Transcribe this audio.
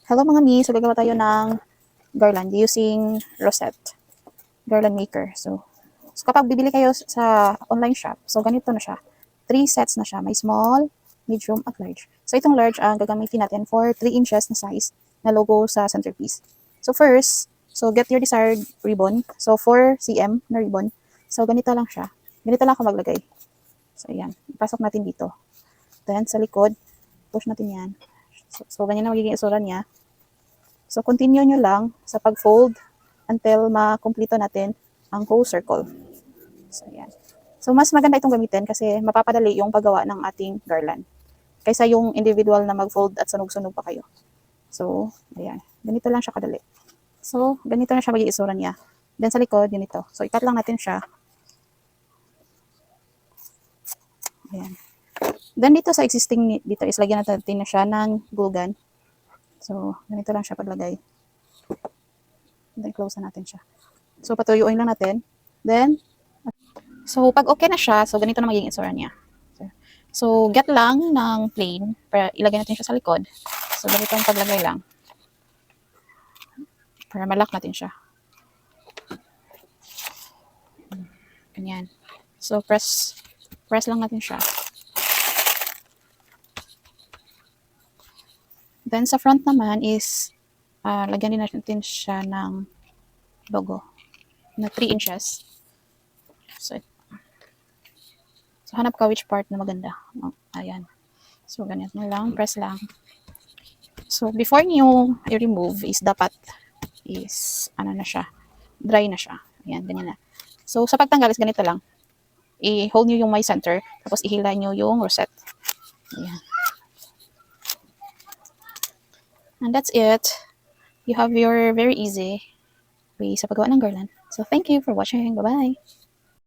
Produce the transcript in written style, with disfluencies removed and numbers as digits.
Hello mga mi, so gagawa tayo ng garland using rosette garland maker. So kapag bibili kayo sa online shop, so ganito na siya. 3 sets na siya, may small, medium at large. So itong large ang gagamitin natin for 3 inches na size na logo sa centerpiece. So first, so get your desired ribbon. So 4 cm na ribbon. So ganito lang siya. Ganito lang ako maglagay. So ayan, ipasok natin dito. Then sa likod, push natin yan. So ganyan na magiging isura niya. So, continue nyo lang sa pag-fold until makumpleto natin ang whole circle. So, yan. So, mas maganda itong gamitin kasi mapapadali yung paggawa ng ating garland. Kaysa yung individual na mag-fold at sunog-sunog pa kayo. So, ayan. Ganito lang siya kadali. So, ganito na siya magiging isura niya. Then sa likod, ganito. So, ikat lang natin siya. Ayan. Then dito sa existing dito is lagyan natin na siya ng glue gun. So, ganito lang siya paglagay. Then, close na natin siya. So, patuyuin lang natin. Then, so, pag okay na siya, so, ganito na magiging itsura niya. So, get lang ng plain para ilagay natin siya sa likod. So, ganito ang paglagay lang. Para malak natin siya. Ganyan. So, press lang natin siya. Then, sa front naman is, lagyan din natin siya ng logo na 3 inches. So, hanap ka which part na maganda. Oh, ayan. So, ganito na lang. Press lang. So, before nyo i-remove is dapat is, ano na siya, dry na siya. Ayan, ganyan na. So, sa pagtanggal is ganito lang. I-hold nyo yung may center, tapos ihila nyo yung rosette. Ayan. And that's it. You have your very easy way sa paggawa ng garland. So, thank you for watching. Bye-bye!